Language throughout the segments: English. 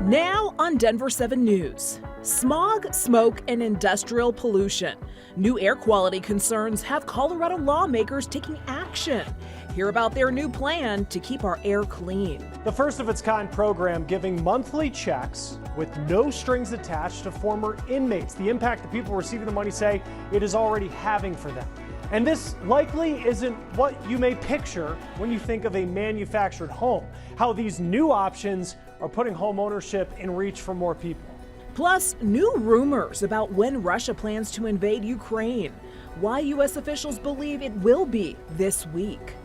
Now on Denver 7 News, smog, smoke, and industrial pollution. New air quality concerns have Colorado lawmakers taking action. Hear about their new plan to keep our air clean. The first of its kind program giving monthly checks with no strings attached to former inmates. The impact the people receiving the money say it is already having for them. And this likely isn't what you may picture when you think of a manufactured home. How these new options are putting home ownership in reach for more people. Plus, new rumors about when Russia plans to invade Ukraine. Why U.S. officials believe it will be this week.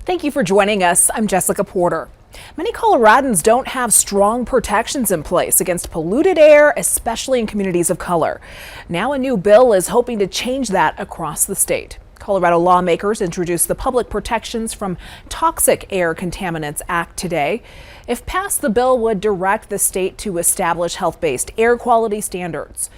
Thank you for joining us. I'm Jessica Porter. Many Coloradans don't have strong protections in place against polluted air, especially in communities of color. Now a new bill is hoping to change that across the state. Colorado lawmakers introduced the Public Protections from Toxic Air Contaminants Act today. If passed, the bill would direct the state to establish health-based air quality standards.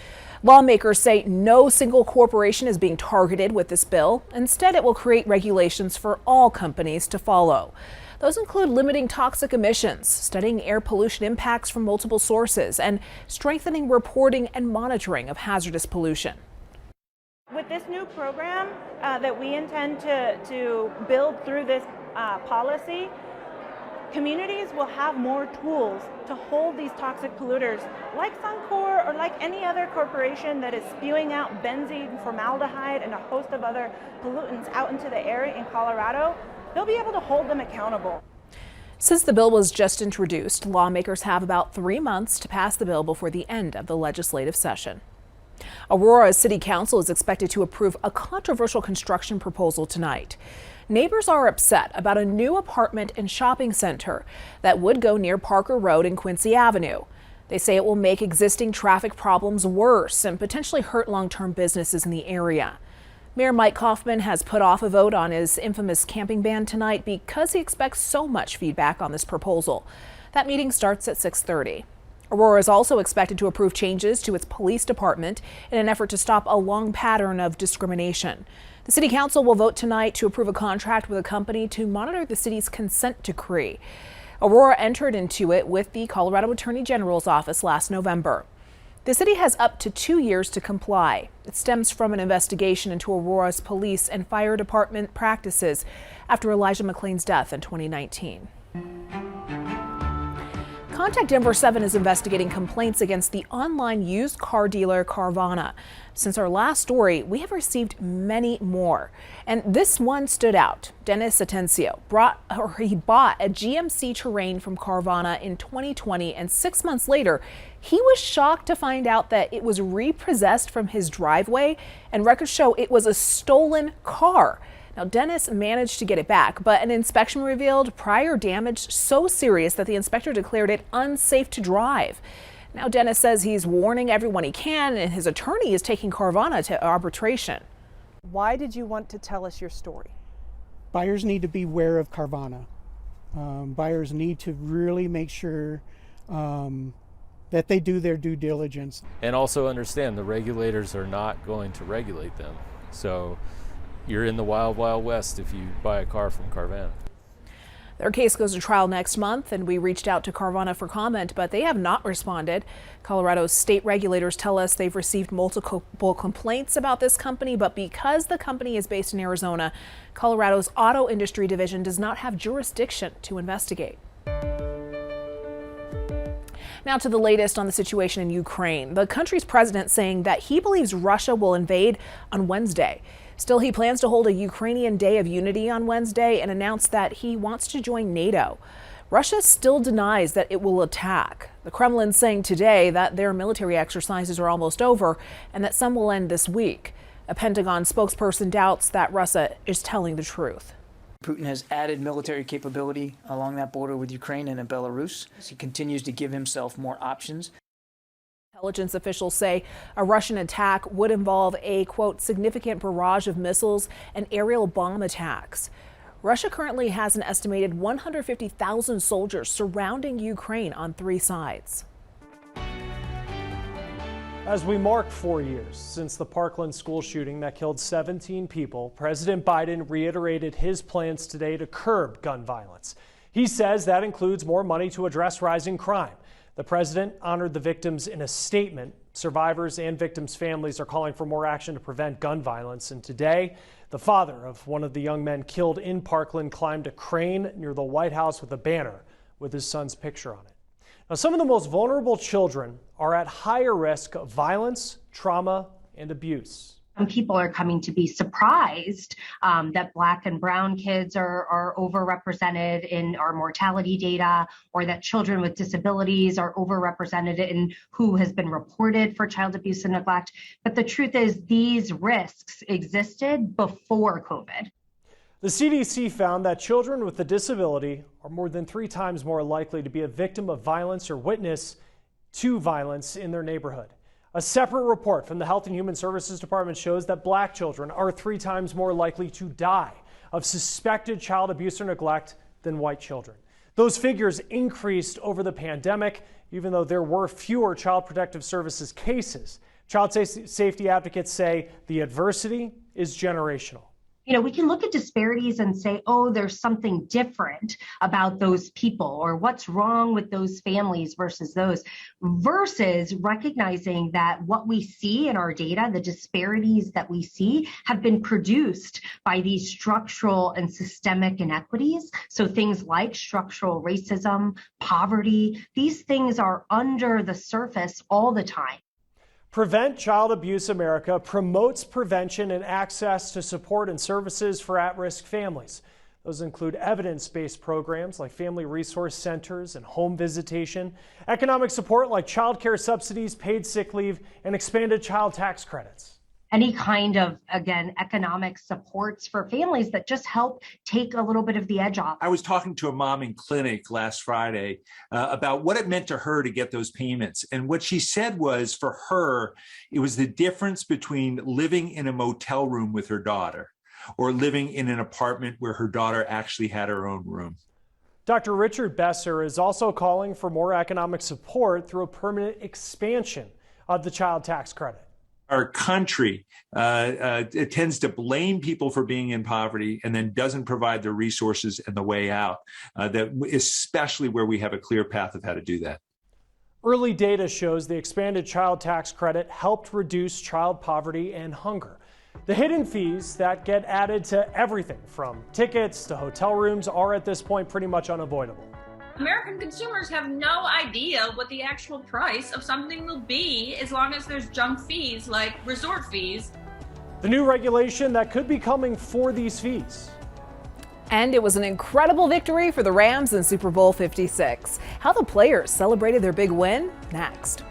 Lawmakers say no single corporation is being targeted with this bill. Instead, it will create regulations for all companies to follow. Those include limiting toxic emissions, studying air pollution impacts from multiple sources, and strengthening reporting and monitoring of hazardous pollution. With this new program that we intend to build through this policy, communities will have more tools to hold these toxic polluters like Suncor or like any other corporation that is spewing out benzene, formaldehyde, and a host of other pollutants out into the air in Colorado. They'll be able to hold them accountable. Since the bill was just introduced, lawmakers have about 3 months to pass the bill before the end of the legislative session. Aurora's city council is expected to approve a controversial construction proposal tonight. Neighbors are upset about a new apartment and shopping center that would go near Parker Road and Quincy Avenue. They say it will make existing traffic problems worse and potentially hurt long-term businesses in the area. Mayor Mike Kaufman has put off a vote on his infamous camping ban tonight because he expects so much feedback on this proposal. That meeting starts at 6:30. Aurora is also expected to approve changes to its police department in an effort to stop a long pattern of discrimination. The city council will vote tonight to approve a contract with a company to monitor the city's consent decree. Aurora entered into it with the Colorado Attorney General's office last November. The city has up to 2 years to comply. It stems from an investigation into Aurora's police and fire department practices after Elijah McClain's death in 2019. Contact Denver 7 is investigating complaints against the online used car dealer Carvana. Since our last story, we have received many more. And this one stood out. Dennis Atencio bought a GMC Terrain from Carvana in 2020, and 6 months later, he was shocked to find out that it was repossessed from his driveway, and records show it was a stolen car. Now, Dennis managed to get it back, but an inspection revealed prior damage so serious that the inspector declared it unsafe to drive. Now, Dennis says he's warning everyone he can, and his attorney is taking Carvana to arbitration. Why did you want to tell us your story? Buyers need to be aware of Carvana. Buyers need to really make sure that they do their due diligence. And also understand the regulators are not going to regulate them. So you're in the wild, wild west if you buy a car from Carvana. Their case goes to trial next month, and we reached out to Carvana for comment, but they have not responded. Colorado's state regulators tell us they've received multiple complaints about this company, but because the company is based in Arizona, Colorado's auto industry division does not have jurisdiction to investigate. Now to the latest on the situation in Ukraine. The country's president saying that he believes Russia will invade on Wednesday. Still, he plans to hold a Ukrainian Day of Unity on Wednesday and announced that he wants to join NATO. Russia still denies that it will attack. The Kremlin saying today that their military exercises are almost over and that some will end this week. A Pentagon spokesperson doubts that Russia is telling the truth. Putin has added military capability along that border with Ukraine and in Belarus. He continues to give himself more options. Intelligence officials say a Russian attack would involve a, quote, significant barrage of missiles and aerial bomb attacks. Russia currently has an estimated 150,000 soldiers surrounding Ukraine on 3 sides. As we mark 4 years since the Parkland school shooting that killed 17 people, President Biden reiterated his plans today to curb gun violence. He says that includes more money to address rising crime. The president honored the victims in a statement. Survivors and victims' families are calling for more action to prevent gun violence. And today, the father of one of the young men killed in Parkland climbed a crane near the White House with a banner with his son's picture on it. Now, some of the most vulnerable children are at higher risk of violence, trauma, and abuse. Some people are coming to be surprised that Black and brown kids are overrepresented in our mortality data, or that children with disabilities are overrepresented in who has been reported for child abuse and neglect. But the truth is, these risks existed before COVID. The CDC found that children with a disability are more than 3 times more likely to be a victim of violence or witness to violence in their neighborhood. A separate report from the Health and Human Services Department shows that Black children are 3 times more likely to die of suspected child abuse or neglect than white children. Those figures increased over the pandemic, even though there were fewer Child Protective Services cases. Child safety advocates say the adversity is generational. You know, we can look at disparities and say, oh, there's something different about those people, or what's wrong with those families versus recognizing that what we see in our data, the disparities that we see, have been produced by these structural and systemic inequities. So things like structural racism, poverty, these things are under the surface all the time. Prevent Child Abuse America promotes prevention and access to support and services for at-risk families. Those include evidence-based programs like family resource centers and home visitation, economic support like child care subsidies, paid sick leave, and expanded child tax credits. Any kind of, again, economic supports for families that just help take a little bit of the edge off. I was talking to a mom in clinic last Friday about what it meant to her to get those payments. And what she said was, for her, it was the difference between living in a motel room with her daughter or living in an apartment where her daughter actually had her own room. Dr. Richard Besser is also calling for more economic support through a permanent expansion of the child tax credit. Our country it tends to blame people for being in poverty and then doesn't provide the resources and the way out, especially where we have a clear path of how to do that. Early data shows the expanded child tax credit helped reduce child poverty and hunger. The hidden fees that get added to everything from tickets to hotel rooms are at this point pretty much unavoidable. American consumers have no idea what the actual price of something will be as long as there's junk fees like resort fees. The new regulation that could be coming for these fees. And it was an incredible victory for the Rams in Super Bowl 56. How the players celebrated their big win? Next.